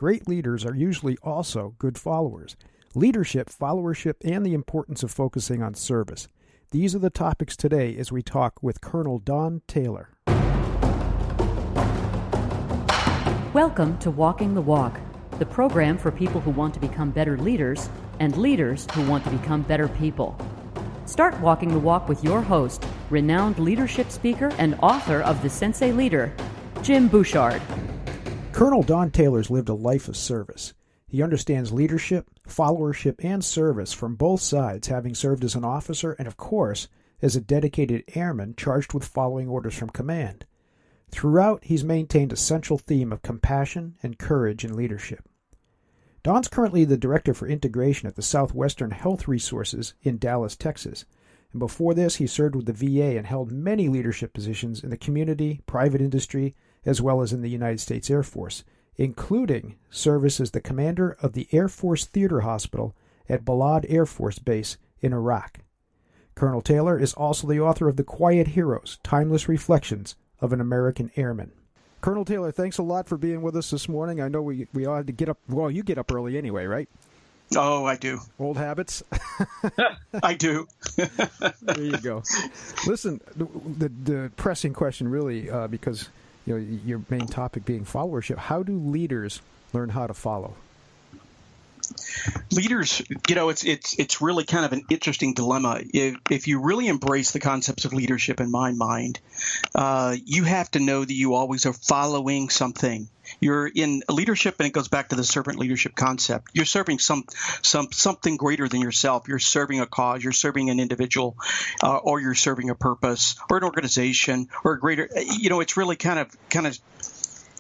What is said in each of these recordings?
great leaders are usually also good followers. Leadership, followership, and the importance of focusing on service. These are the topics today as we talk with Colonel Don Taylor. Welcome to Walking the Walk, the program for people who want to become better leaders and leaders who want to become better people. Start walking the walk with your host, renowned leadership speaker and author of The Sensei Leader, Jim Bouchard. Colonel Don Taylor's lived a life of service. He understands leadership, followership, and service from both sides, having served as an officer and, of course, as a dedicated airman charged with following orders from command. Throughout, he's maintained a central theme of compassion and courage in leadership. Don's currently the Director for Integration at the Southwestern Health Resources in Dallas, Texas. And before this, he served with the VA and held many leadership positions in the community, private industry, as well as in the United States Air Force, including service as the commander of the Air Force Theater Hospital at Balad Air Base in Iraq. Colonel Taylor is also the author of The Quiet Heroes, Timeless Reflections of an American Airman. Colonel Taylor, thanks a lot for being with us this morning. I know we all had to get up. Well, you get up early anyway, right? Oh, I do. Old habits? I do. There you go. Listen, the pressing question really, because your main topic being followership, how do leaders learn how to follow? Leaders, it's really kind of an interesting dilemma. If you really embrace the concepts of leadership, in my mind, you have to know that you always are following something. You're in leadership, and it goes back to the servant leadership concept. You're serving something greater than yourself. You're serving a cause. You're serving an individual, or you're serving a purpose, or an organization, or a greater. It's really kind of.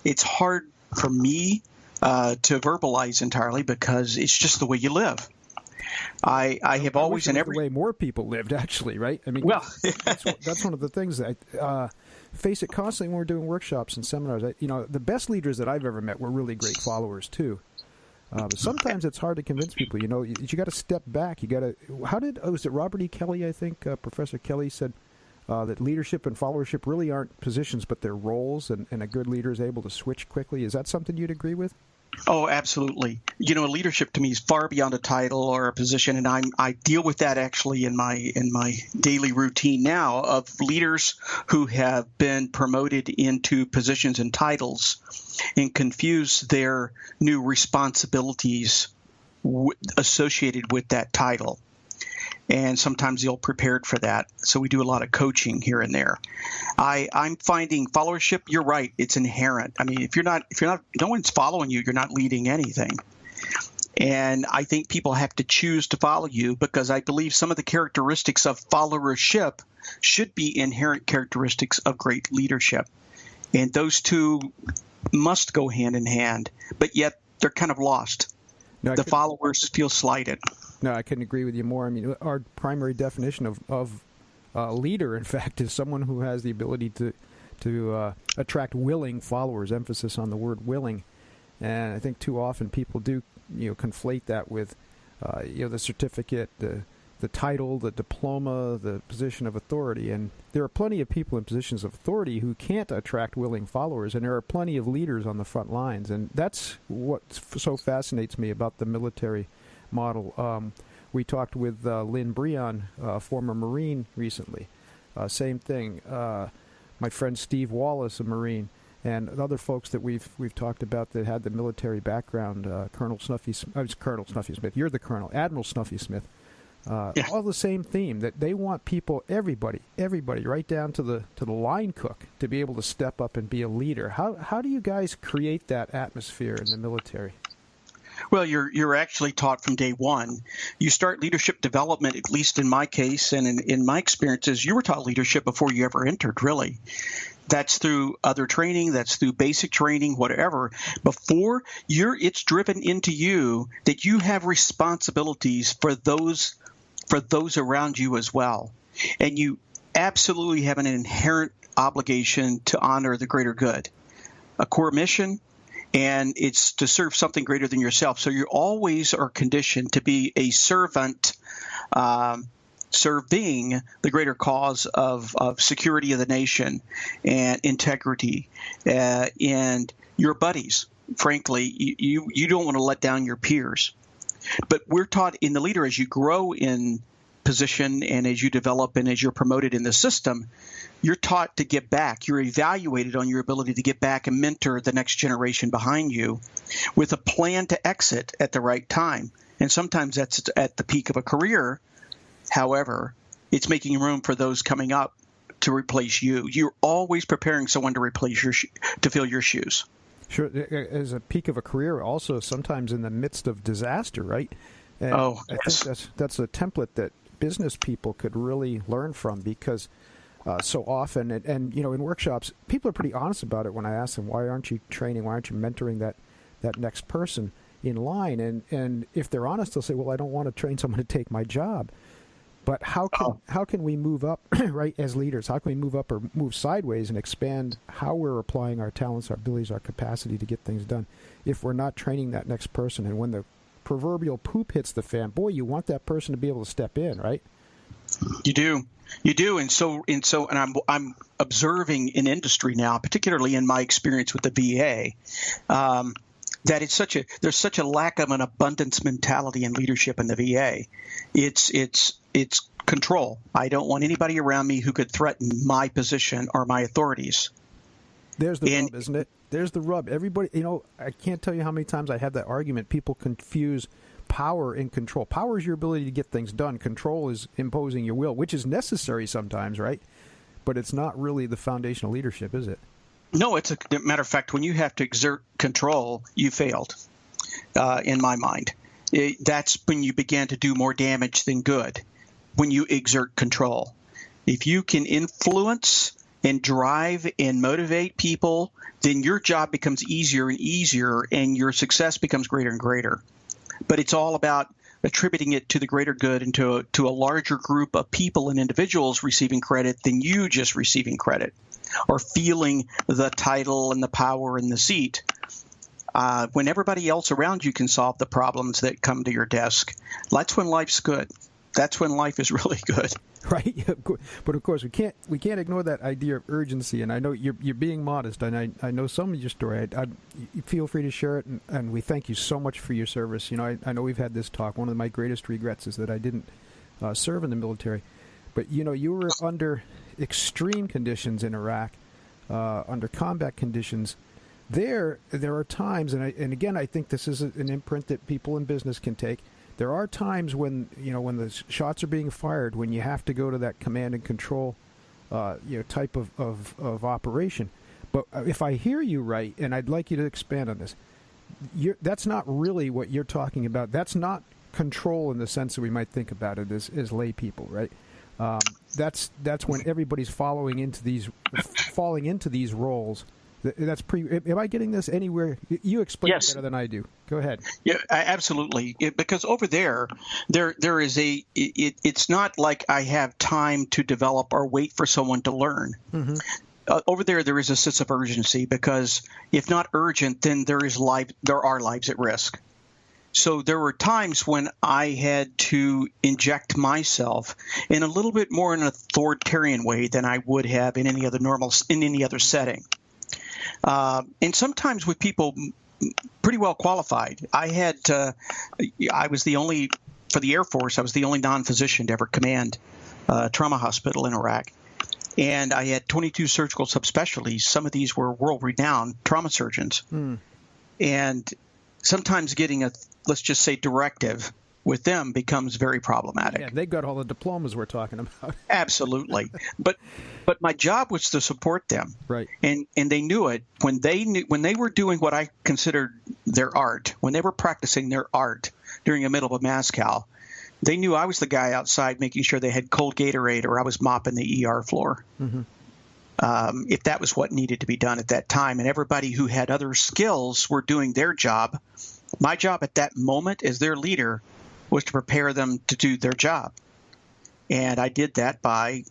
It's hard for me to verbalize entirely because it's just the way you live. I have always in every way more people lived, actually, right? I mean, well, that's one of the things that I face it constantly when we're doing workshops and seminars. The best leaders that I've ever met were really great followers too. But sometimes it's hard to convince people. You got to step back. You got to. Was it Robert E. Kelly? I think Professor Kelly said that leadership and followership really aren't positions, but they're roles, and a good leader is able to switch quickly. Is that something you'd agree with? Oh, absolutely. Leadership to me is far beyond a title or a position, and I deal with that actually in my daily routine now of leaders who have been promoted into positions and titles and confuse their new responsibilities associated with that title. And sometimes they'll prepared for that. So we do a lot of coaching here and there. I'm finding followership. You're right. It's inherent. I mean, if you're not, no one's following you, you're not leading anything. And I think people have to choose to follow you because I believe some of the characteristics of followership should be inherent characteristics of great leadership. And those two must go hand in hand, but yet they're kind of lost. No, the followers feel slighted. No, I couldn't agree with you more. I mean, our primary definition of leader, in fact, is someone who has the ability to attract willing followers. Emphasis on the word willing, and I think too often people do conflate that with the certificate, the title, the diploma, the position of authority. And there are plenty of people in positions of authority who can't attract willing followers, and there are plenty of leaders on the front lines. And that's what so fascinates me about the military model. We talked with Lynn Breon, former Marine, recently. Same thing. My friend Steve Wallace, a Marine, and other folks that we've talked about that had the military background. Colonel Snuffy Smith. You're the Colonel, Admiral Snuffy Smith. Yeah. All the same theme, that they want people, everybody, right down to the line cook, to be able to step up and be a leader. How do you guys create that atmosphere in the military? Well, you're actually taught from day one. You start leadership development, at least in my case and in my experiences, you were taught leadership before you ever entered, really. That's through other training, that's through basic training, whatever. Before it's driven into you that you have responsibilities for those around you as well. And you absolutely have an inherent obligation to honor the greater good, a core mission, and it's to serve something greater than yourself. So you always are conditioned to be a servant, serving the greater cause of security of the nation and integrity, and your buddies. frankly, you don't want to let down your peers. But we're taught in the leader, as you grow in position and as you develop and as you're promoted in the system, you're taught to give back. You're evaluated on your ability to give back and mentor the next generation behind you with a plan to exit at the right time. And sometimes that's at the peak of a career. However, it's making room for those coming up to replace you. You're always preparing someone to replace to fill your shoes. Sure, as a peak of a career, also sometimes in the midst of disaster, right? And I think that's a template that business people could really learn from, because so often, and in workshops, people are pretty honest about it when I ask them, why aren't you training, why aren't you mentoring that next person in line? And if they're honest, they'll say, well, I don't want to train someone to take my job. But how can we move up, right, as leaders? How can we move up or move sideways and expand how we're applying our talents, our abilities, our capacity to get things done if we're not training that next person? And when the proverbial poop hits the fan, boy, you want that person to be able to step in, right? You do, and I'm observing in industry now, particularly in my experience with the VA, that there's such a lack of an abundance mentality in leadership in the VA. It's control. I don't want anybody around me who could threaten my position or my authorities. There's the rub, isn't it? There's the rub. Everybody, I can't tell you how many times I have that argument. People confuse power and control. Power is your ability to get things done. Control is imposing your will, which is necessary sometimes, right? But it's not really the foundation of leadership, is it? No, it's a matter of fact, when you have to exert control, you failed, in my mind. That's when you begin to do more damage than good, when you exert control. If you can influence and drive and motivate people, then your job becomes easier and easier, and your success becomes greater and greater. But it's all about attributing it to the greater good and to a larger group of people and individuals receiving credit than you just receiving credit or feeling the title and the power and the seat. When everybody else around you can solve the problems that come to your desk, that's when life's good. That's when life is really good. Right, but of course we can't ignore that idea of urgency. And I know you're being modest, and I know some of your story. You feel free to share it, and we thank you so much for your service. I know we've had this talk. One of my greatest regrets is that I didn't serve in the military. But you were under extreme conditions in Iraq, under combat conditions. There are times, and again, I think this is an imprint that people in business can take. There are times when when the shots are being fired, when you have to go to that command and control type of operation. But if I hear you right, and I'd like you to expand on this, that's not really what you're talking about. That's not control in the sense that we might think about it as lay people, right? That's when everybody's falling into these roles. That's am I getting this anywhere? You explain it better than I do. Go ahead. Yeah, absolutely. Because over there is it's not like I have time to develop or wait for someone to learn. Mm-hmm. Over there is a sense of urgency, because if not urgent, then there are lives at risk. So there were times when I had to inject myself in a little bit more an authoritarian way than I would have in any other setting. And sometimes with people pretty well qualified. I was the only, for the Air Force, I was the only non-physician to ever command a trauma hospital in Iraq. And I had 22 surgical subspecialties. Some of these were world-renowned trauma surgeons. And sometimes getting let's just say, directive with them becomes very problematic. Yeah, they got all the diplomas we're talking about. Absolutely. But my job was to support them. Right. And they knew it when they were doing what I considered their art, when they were practicing their art during the middle of Moscow. They knew I was the guy outside making sure they had cold Gatorade, or I was mopping the ER floor. Mm-hmm. If that was what needed to be done at that time. And everybody who had other skills were doing their job. My job at that moment as their leader was to prepare them to do their job. And I did that by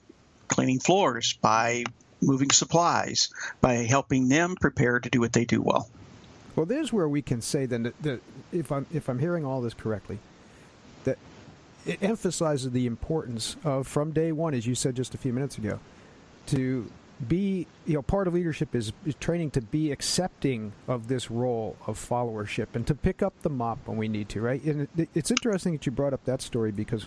cleaning floors, by moving supplies, by helping them prepare to do what they do well. Well, there's where we can say then that if I'm hearing all this correctly, that it emphasizes the importance of, from day one, as you said just a few minutes ago, to part of leadership is training to be accepting of this role of followership and to pick up the mop when we need to, right? And it's interesting that you brought up that story because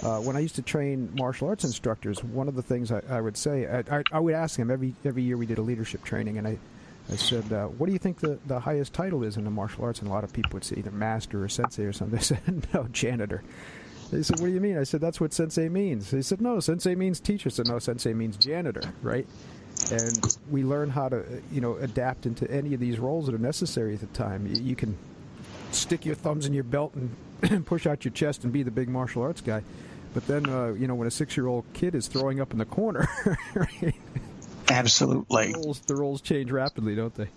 when I used to train martial arts instructors, one of the things I would say, I would ask them every year we did a leadership training, and I said, what do you think the highest title is in the martial arts? And a lot of people would say either master or sensei or something. They said, no, janitor. They said, what do you mean? I said, that's what sensei means. They said, no, sensei means teacher. I said, no, sensei means janitor, right? And we learn how to, adapt into any of these roles that are necessary at the time. You can stick your thumbs in your belt and push out your chest and be the big martial arts guy. But then, when a 6-year-old kid is throwing up in the corner, right? Absolutely. The roles change rapidly, don't they?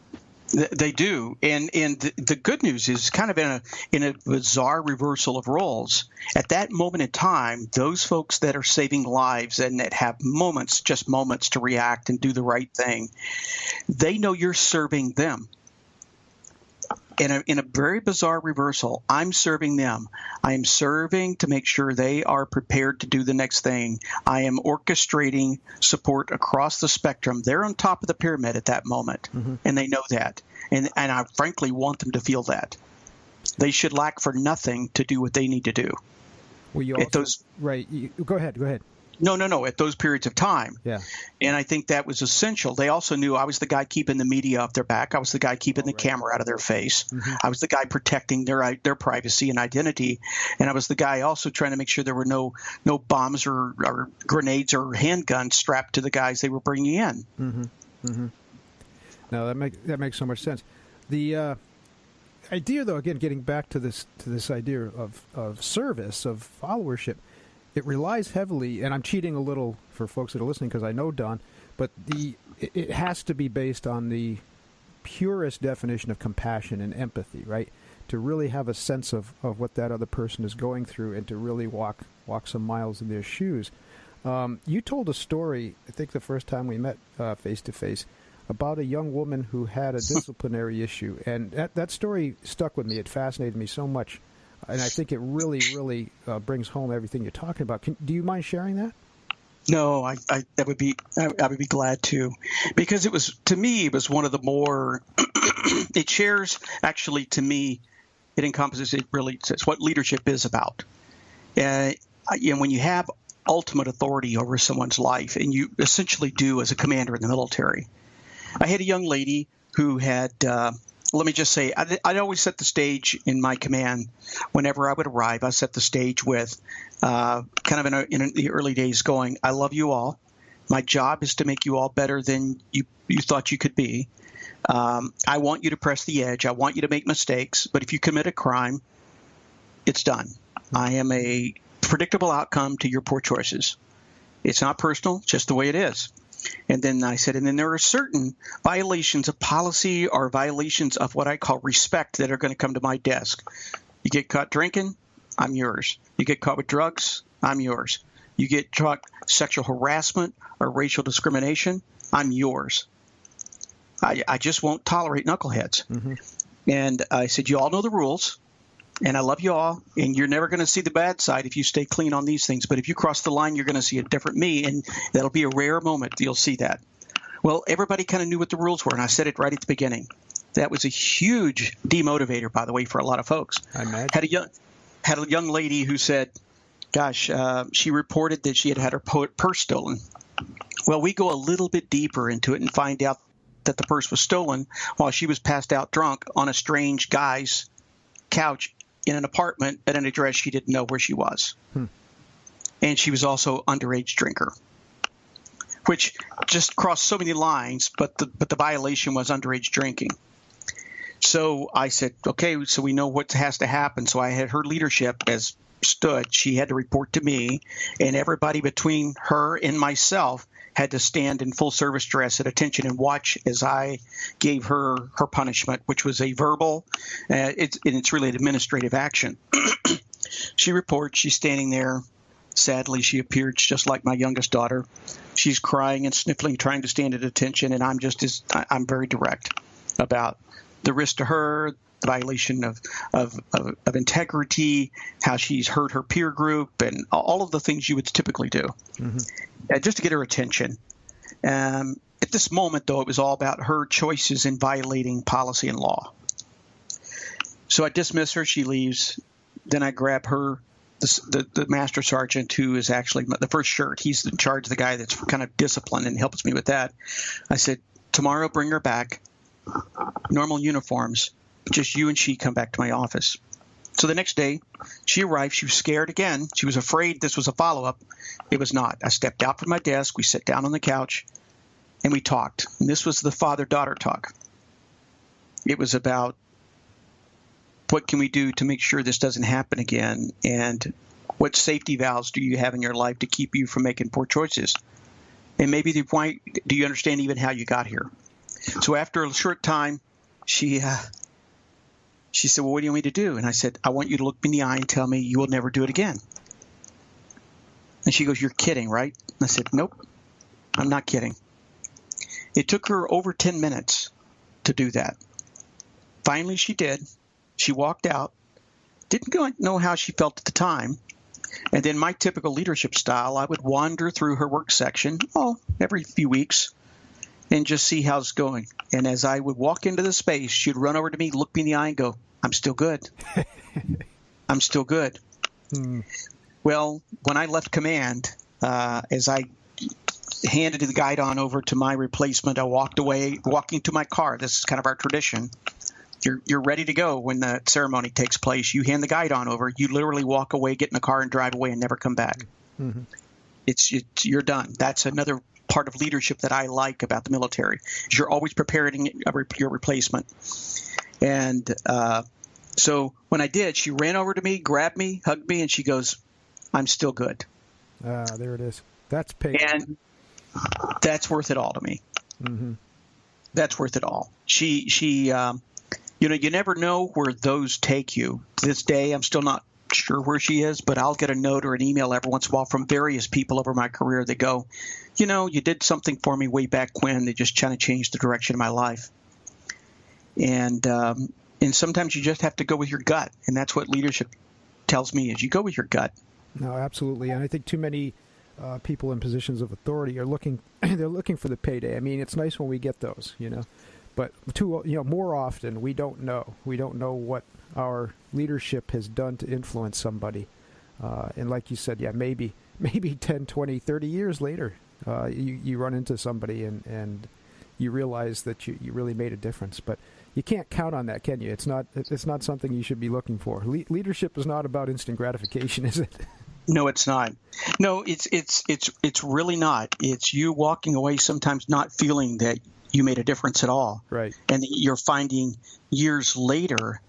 They do, and the good news is kind of in a bizarre reversal of roles. At that moment in time, those folks that are saving lives and that have just moments to react and do the right thing, they know you're serving them. In a very bizarre reversal, I'm serving them. I am serving to make sure they are prepared to do the next thing. I am orchestrating support across the spectrum. They're on top of the pyramid at that moment, and they know that. And I frankly want them to feel that. They should lack for nothing to do what they need to do. Well, you also, right. Go ahead. No. At those periods of time. Yeah. And I think that was essential. They also knew I was the guy keeping the media off their back. I was the guy keeping the camera out of their face. I was the guy protecting their privacy and identity. And I was the guy also trying to make sure there were no bombs or grenades or handguns strapped to the guys they were bringing in. No, that makes so much sense. The idea, though, again, getting back to this idea of service, of followership, it relies heavily, and I'm cheating a little for folks that are listening because I know Don, but it has to be based on the purest definition of compassion and empathy, right? To really have a sense of what that other person is going through and to really walk some miles in their shoes. You told a story, I think the first time we met face-to-face, about a young woman who had a disciplinary issue, and that story stuck with me. It fascinated me so much. And I think it really, really brings home everything you're talking about. Do you mind sharing that? No, I would be glad to, because it was one of the more. It shares actually to me. It encompasses. It really says what leadership is about. And when you have ultimate authority over someone's life, and you essentially do as a commander in the military. I had a young lady who had. Let me just say, I'd always set the stage in my command. Whenever I would arrive, I set the stage with kind of in the early days going, I love you all. My job is to make you all better than you thought you could be. I want you to press the edge. I want you to make mistakes. But if you commit a crime, it's done. I am a predictable outcome to your poor choices. It's not personal, just the way it is. And then I said, and then there are certain violations of policy or violations of what I call respect that are going to come to my desk. You get caught drinking, I'm yours. You get caught with drugs, I'm yours. You get caught sexual harassment or racial discrimination, I'm yours. I just won't tolerate knuckleheads. And I said, you all know the rules. And I love you all, and you're never going to see the bad side if you stay clean on these things. But if you cross the line, you're going to see a different me, and that'll be a rare moment. You'll see that. Well, everybody kind of knew what the rules were, and I said it right at the beginning. That was a huge demotivator, by the way, for a lot of folks. I imagine. Had a young lady who said, gosh, she reported that she had her purse stolen. Well, we go a little bit deeper into it and find out that the purse was stolen while she was passed out drunk on a strange guy's couch in an apartment at an address she didn't know where she was. And she was also underage drinker, which just crossed so many lines, but the violation was underage drinking. So I said, okay, so we know what has to happen. So I had her leadership as stood. She had to report to me, and everybody between her and myself had to stand in full service dress at attention and watch as I gave her punishment, which was a verbal, it's really an administrative action. She reports, she's standing there. Sadly, she appears just like my youngest daughter. She's crying and sniffling, trying to stand at attention, and I'm very direct about the risk to her, the violation of integrity, how she's hurt her peer group, and all of the things you would typically do, just to get her attention. At this moment, though, it was all about her choices in violating policy and law. So I dismiss her. She leaves. Then I grab her, the master sergeant, who is actually the first shirt. He's in charge of the guy that's kind of disciplined and helps me with that. I said, tomorrow, bring her back, normal uniforms, just you and she come back to my office. So the next day, she arrived. She was scared again. She was afraid this was a follow-up. It was not. I stepped out from my desk. We sat down on the couch, and we talked. And this was the father-daughter talk. It was about what can we do to make sure this doesn't happen again, and what safety valves do you have in your life to keep you from making poor choices? And maybe the point, do you understand even how you got here? So after a short time, she said, well, what do you want me to do? And I said, I want you to look me in the eye and tell me you will never do it again. And she goes, you're kidding, right? And I said, nope, I'm not kidding. It took her over 10 minutes to do that. Finally, she did. She walked out. Didn't know how she felt at the time. And then my typical leadership style, I would wander through her work section, every few weeks, and just see how it's going. And as I would walk into the space, she'd run over to me, look me in the eye, and go, I'm still good. I'm still good. Well, when I left command, as I handed the guidon over to my replacement, I walked away, walking to my car. This is kind of our tradition. You're ready to go when the ceremony takes place. You hand the guidon over. You literally walk away, get in the car, and drive away and never come back. Mm-hmm. You're done. That's another part of leadership that I like about the military. Is you're always preparing your replacement. And so when I did, she ran over to me, grabbed me, hugged me, and she goes, I'm still good. There it is. That's paid. And that's worth it all to me. Mm-hmm. That's worth it all. She you never know where those take you. To this day, I'm still not sure where she is, but I'll get a note or an email every once in a while from various people over my career that go, you did something for me way back when. They just kind of changed the direction of my life. And sometimes you just have to go with your gut, and that's what leadership tells me is you go with your gut. No, absolutely. And I think too many people in positions of authority are looking for the payday. I mean, it's nice when we get those, but more often we don't know. We don't know what our leadership has done to influence somebody. And like you said, maybe 10, 20, 30 years later, you run into somebody and you realize that you really made a difference. But you can't count on that, can you? It's not something you should be looking for. Leadership is not about instant gratification, is it? No, it's not. No, it's really not. It's you walking away sometimes not feeling that you made a difference at all. Right. And you're finding years later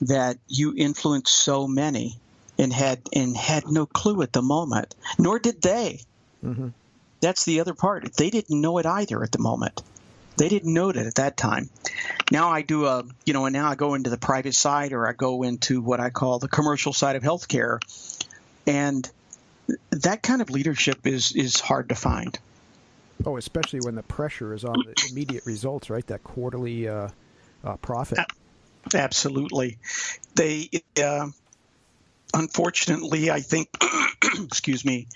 that you influenced so many and had no clue at the moment, nor did they. Mm-hmm. That's the other part. They didn't know it either at the moment. They didn't know it at that time. Now I do and now I go into the private side, or I go into what I call the commercial side of healthcare. And that kind of leadership is hard to find. Oh, especially when the pressure is on the immediate results, right? That quarterly profit. Absolutely. They, unfortunately, I think, excuse me,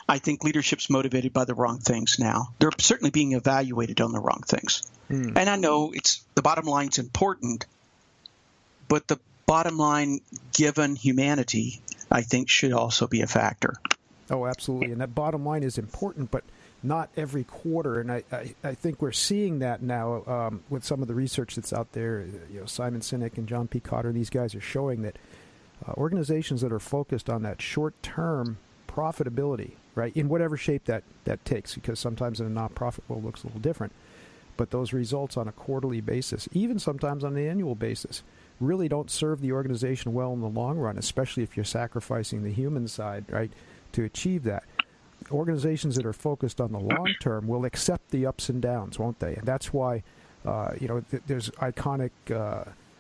I think leadership's motivated by the wrong things now. They're certainly being evaluated on the wrong things. And I know the bottom line's important, but the bottom line, given humanity, I think should also be a factor. Oh, absolutely. And that bottom line is important, but not every quarter. And I think we're seeing that now with some of the research that's out there. Simon Sinek and John P. Cotter, these guys are showing that organizations that are focused on that short-term profitability, right, in whatever shape that takes, because sometimes in a nonprofit world it looks a little different, but those results on a quarterly basis, even sometimes on an annual basis, really don't serve the organization well in the long run, especially if you're sacrificing the human side, right, to achieve that. Organizations that are focused on the long term will accept the ups and downs, won't they? And that's why, there's iconic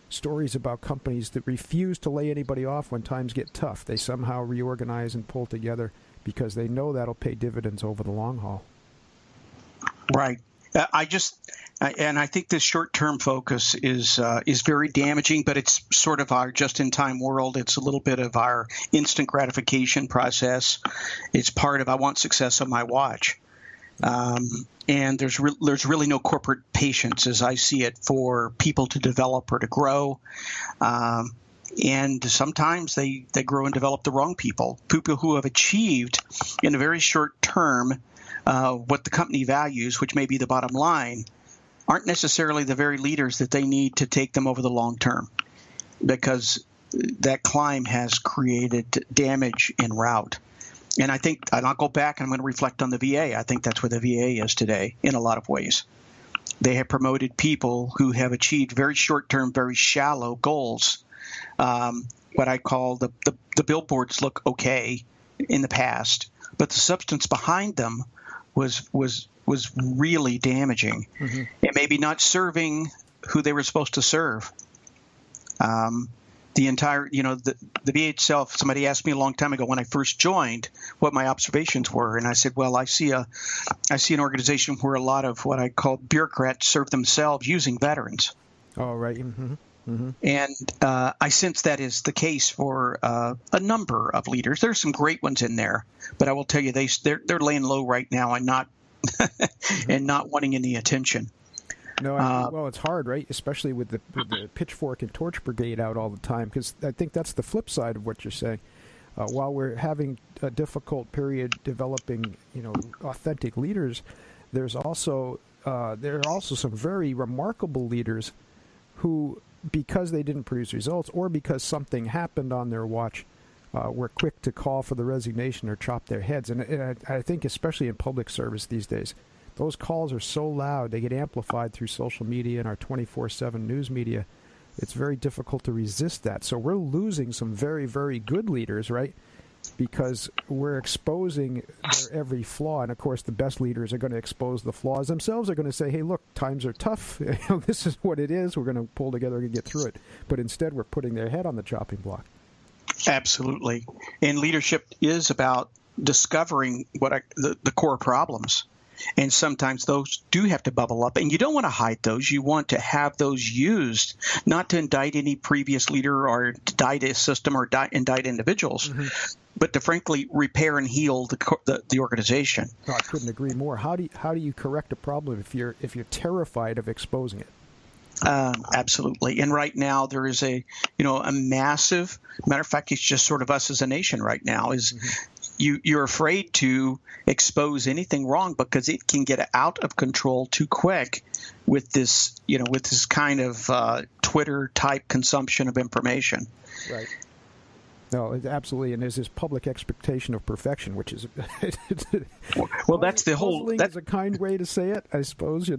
stories about companies that refuse to lay anybody off when times get tough. They somehow reorganize and pull together because they know that'll pay dividends over the long haul. Right. I think this short-term focus is very damaging, but it's sort of our just-in-time world. It's a little bit of our instant gratification process. It's part of I want success on my watch. And there's really no corporate patience, as I see it, for people to develop or to grow. And sometimes they grow and develop the wrong people who have achieved in a very short term what the company values, which may be the bottom line, aren't necessarily the very leaders that they need to take them over the long term, because that climb has created damage en route. And I think, and I'll go back and I'm going to reflect on the VA. I think that's where the VA is today in a lot of ways. They have promoted people who have achieved very short-term, very shallow goals. What I call the billboards look okay in the past, but the substance behind them was really damaging, and maybe not serving who they were supposed to serve. The entire, the VA itself, somebody asked me a long time ago when I first joined what my observations were. And I said, well, I see an organization where a lot of what I call bureaucrats serve themselves using veterans. Oh, right. And I sense that is the case for a number of leaders. There's some great ones in there, but I will tell you, they're laying low right now and not and not wanting any attention. No, well, it's hard, right? Especially with the pitchfork and torch brigade out all the time, because I think that's the flip side of what you're saying. While we're having a difficult period developing, authentic leaders, there are also some very remarkable leaders who, because they didn't produce results or because something happened on their watch, were quick to call for the resignation or chop their heads. And I think especially in public service these days, those calls are so loud, they get amplified through social media and our 24/7 news media. It's very difficult to resist that. So we're losing some very, very good leaders, right? Because we're exposing their every flaw. And, of course, the best leaders are going to expose the flaws themselves. They're going to say, hey, look, times are tough. This is what it is. We're going to pull together and get through it. But instead, we're putting their head on the chopping block. Absolutely. And leadership is about discovering the core problems. And sometimes those do have to bubble up. And you don't want to hide those. You want to have those used, not to indict any previous leader or indict a system or indict individuals, but to frankly repair and heal the organization. Oh, I couldn't agree more. How do you correct a problem if you're terrified of exposing it? Absolutely. And right now there is a massive, matter of fact, it's just sort of us as a nation right now is you're afraid to expose anything wrong because it can get out of control too quick with this kind of Twitter type consumption of information. Right. No, absolutely, and there's this public expectation of perfection, which is well, that's the whole. That's a kind way to say it, I suppose.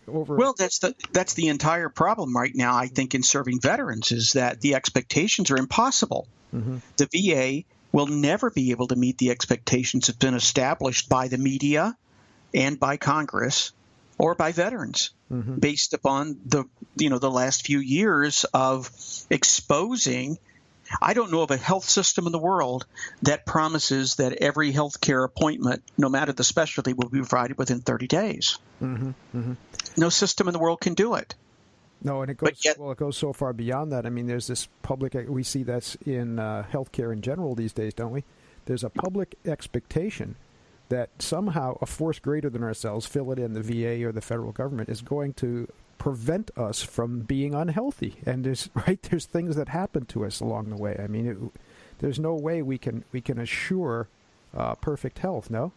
Well, that's the entire problem right now. I think in serving veterans is that the expectations are impossible. The VA will never be able to meet the expectations that have been established by the media and by Congress or by veterans, based upon the last few years of exposing. I don't know of a health system in the world that promises that every healthcare appointment, no matter the specialty, will be provided within 30 days. No system in the world can do it. No, and it goes so far beyond that. I mean, there's this public. We see that's in healthcare in general these days, don't we? There's a public expectation that somehow a force greater than ourselves, fill it in the VA or the federal government, is going to prevent us from being unhealthy. And there's things that happen to us along the way. I mean, there's no way we can assure perfect health. No.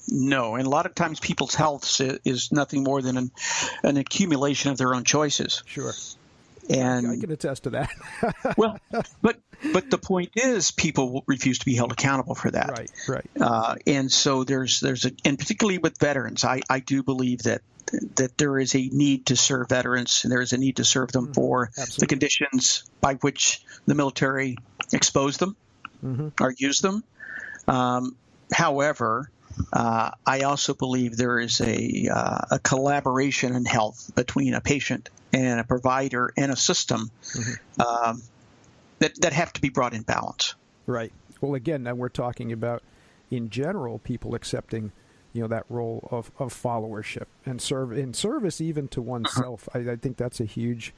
No, and a lot of times people's health is nothing more than an accumulation of their own choices. Sure. And I can attest to that. Well, but the point is, people will refuse to be held accountable for that. Right. And so and particularly with veterans, I do believe that there is a need to serve veterans, and there is a need to serve them for the conditions by which the military exposed them or used them. However, I also believe there is a collaboration in health between a patient and a provider and a system that have to be brought in balance. Right. Well, again, now we're talking about, in general, people accepting that role of followership and service even to oneself. I think that's a huge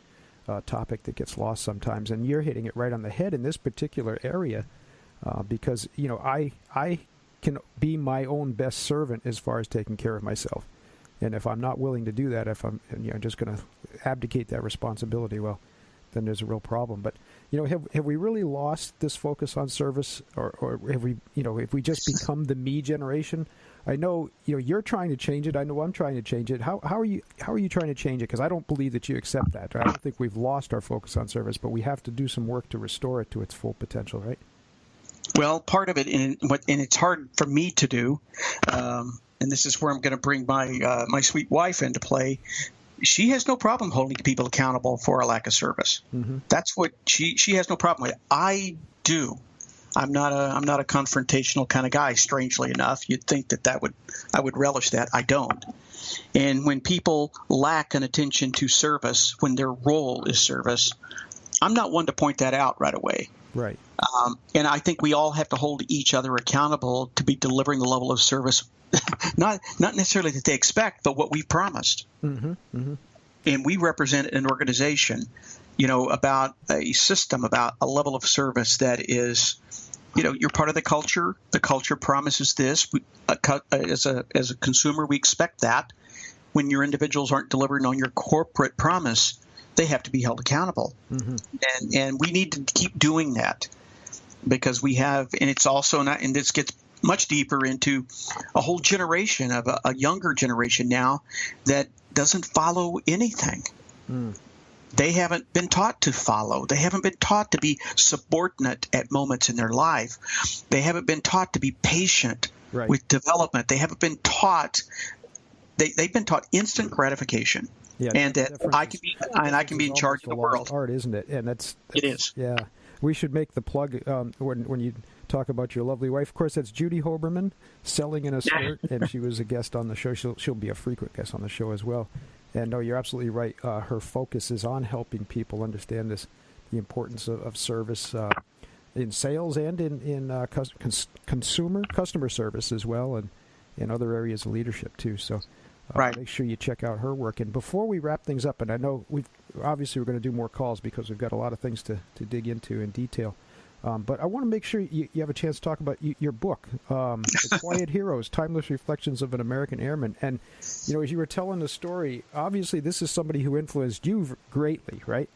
topic that gets lost sometimes, and you're hitting it right on the head in this particular area because I can be my own best servant as far as taking care of myself. And if I'm not willing to do that, if I'm just going to abdicate that responsibility, well, then there's a real problem. But have we really lost this focus on service, or have we if we just become the me generation? I know you're trying to change it. I know I'm trying to change it. How are you trying to change it? Because I don't believe that you accept that. Right? I don't think we've lost our focus on service, but we have to do some work to restore it to its full potential, right? Well, part of it, and it's hard for me to do, and this is where I'm going to bring my my sweet wife into play. She has no problem holding people accountable for a lack of service. Mm-hmm. That's what she has no problem with. I do. I'm not a confrontational kind of guy. Strangely enough, you'd think I would relish that. I don't. And when people lack an attention to service, when their role is service, I'm not one to point that out right away. Right. And I think we all have to hold each other accountable to be delivering the level of service, not necessarily that they expect, but what we've promised. Mm-hmm, mm-hmm. And we represent an organization, about a system, about a level of service that is, you're part of the culture. The culture promises this. As a consumer, we expect that. When your individuals aren't delivering on your corporate promise, they have to be held accountable. Mm-hmm. And we need to keep doing that, because we have, and it's also not, and this gets much deeper into a whole generation of a younger generation now that doesn't follow anything. Mm. They haven't been taught to follow. They haven't been taught to be subordinate at moments in their life. They haven't been taught to be patient with development. They haven't been taught. They've been taught instant gratification. Yeah, and that I can be in charge of the world. Art, isn't it? And that's it is. Yeah, we should make the plug when you talk about your lovely wife. Of course, that's Judy Hoberman, Selling in a Skirt, and she was a guest on the show. She'll be a frequent guest on the show as well. And no, you're absolutely right. Her focus is on helping people understand the importance of service in sales and in customer service as well, and in other areas of leadership too. So. Make sure you check out her work. And before we wrap things up, and I know we're going to do more calls because we've got a lot of things to dig into in detail. But I want to make sure you have a chance to talk about your book, The Quiet Heroes, Timeless Reflections of an American Airman. And, as you were telling the story, obviously this is somebody who influenced you greatly, right?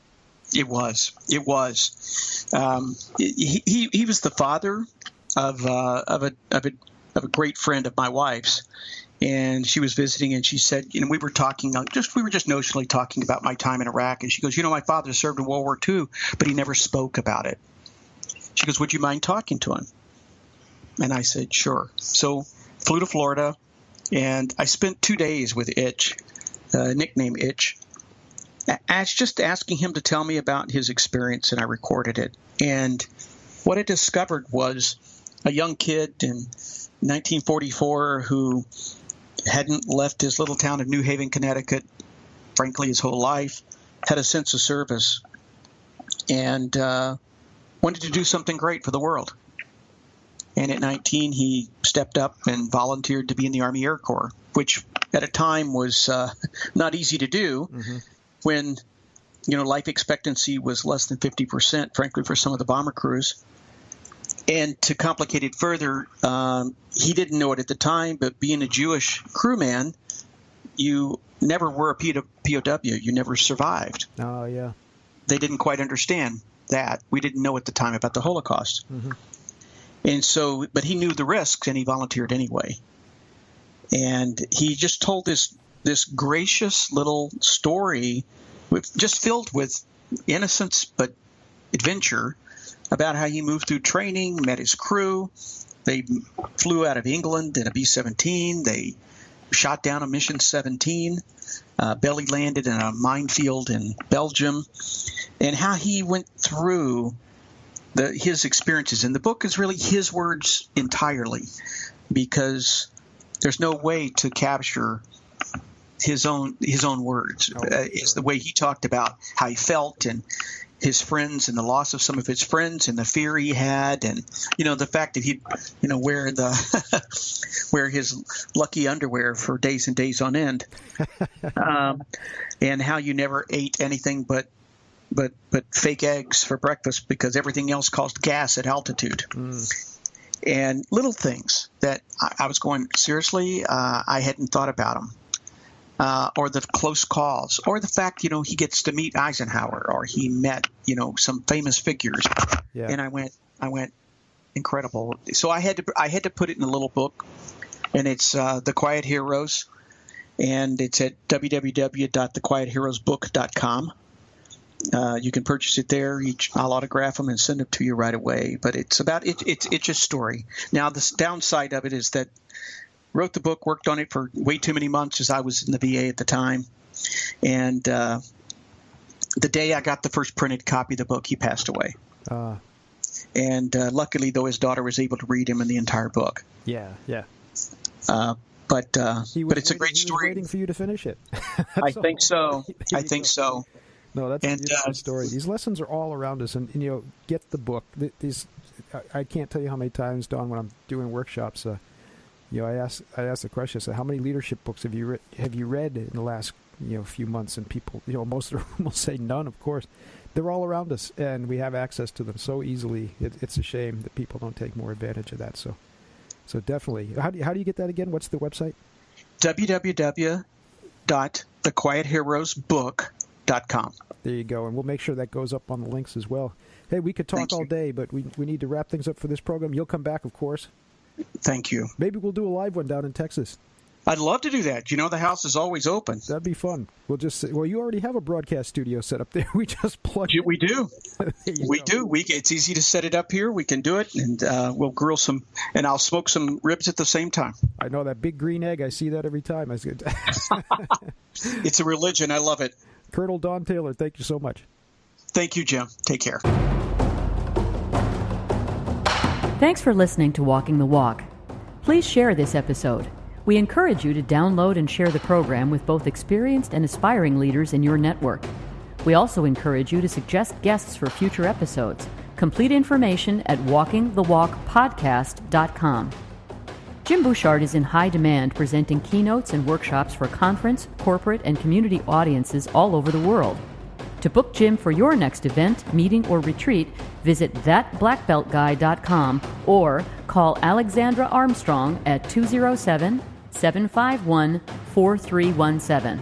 It was. He was the father of a great friend of my wife's. And she was visiting, and she said, we were talking, we were just notionally talking about my time in Iraq. And she goes, my father served in World War II, but he never spoke about it. She goes, would you mind talking to him? And I said, sure. So flew to Florida, and I spent 2 days with Itch, nickname Itch, just asking him to tell me about his experience, and I recorded it. And what I discovered was a young kid in 1944 who hadn't left his little town of New Haven, Connecticut, frankly, his whole life, had a sense of service, and wanted to do something great for the world. And at 19, he stepped up and volunteered to be in the Army Air Corps, which at a time was not easy to do when, life expectancy was less than 50%, frankly, for some of the bomber crews. And to complicate it further, he didn't know it at the time, but being a Jewish crewman, you never were a POW. You never survived. Oh, yeah. They didn't quite understand that. We didn't know at the time about the Holocaust. Mm-hmm. And so, but he knew the risks, and he volunteered anyway. And he just told this gracious little story, just filled with innocence but adventure, about how he moved through training, met his crew. They flew out of England in a B-17. They shot down a Mission 17, belly landed in a minefield in Belgium, and how he went through his experiences. And the book is really his words entirely, because there's no way to capture his own words. It's the way he talked about how he felt, and his friends, and the loss of some of his friends, and the fear he had, and the fact that he'd wear wear his lucky underwear for days and days on end, and how you never ate anything but fake eggs for breakfast because everything else caused gas at altitude. and little things that I was going, seriously, I hadn't thought about them. Or the close calls, or the fact, he gets to meet Eisenhower, or he met, some famous figures. Yeah. And I went, incredible. So I had to put it in a little book, and it's The Quiet Heroes, and it's at www.thequietheroesbook.com. You can purchase it there. I'll autograph them and send them to you right away. But it's about it's a story. Now, the downside of it is that wrote the book, worked on it for way too many months as I was in the VA at the time. And the day I got the first printed copy of the book, he passed away. And luckily, though, his daughter was able to read him in the entire book. Yeah. But it's a great story. He was waiting for you to finish it. I think so. No, that's a beautiful story. These lessons are all around us, and get the book. I can't tell you how many times, Don, when I'm doing workshops, I ask the question. I say, how many leadership books have you read in the last few months? And people, most of them will say none. Of course, they're all around us, and we have access to them so easily. It's a shame that people don't take more advantage of that. So definitely. How do you get that again? What's the website? www.thequietheroesbook.com. There you go, and we'll make sure that goes up on the links as well. Hey, we could talk all day, but we need to wrap things up for this program. You'll come back, of course. Thank you. Maybe we'll do a live one down in Texas. I'd love to do that. The house is always open. That'd be fun. You already have a broadcast studio set up there. We just plug it. We do. We do. It's easy to set it up here. We can do it, and we'll grill some, and I'll smoke some ribs at the same time. I know that big green egg. I see that every time. It's a religion. I love it. Colonel Don Taylor, thank you so much. Thank you, Jim. Take care. Thanks for listening to Walking the Walk. Please share this episode. We encourage you to download and share the program with both experienced and aspiring leaders in your network. We also encourage you to suggest guests for future episodes. Complete information at walkingthewalkpodcast.com. Jim Bouchard is in high demand, presenting keynotes and workshops for conference, corporate, and community audiences all over the world. To book Jim for your next event, meeting, or retreat, visit thatblackbeltguy.com or call Alexandra Armstrong at 207-751-4317.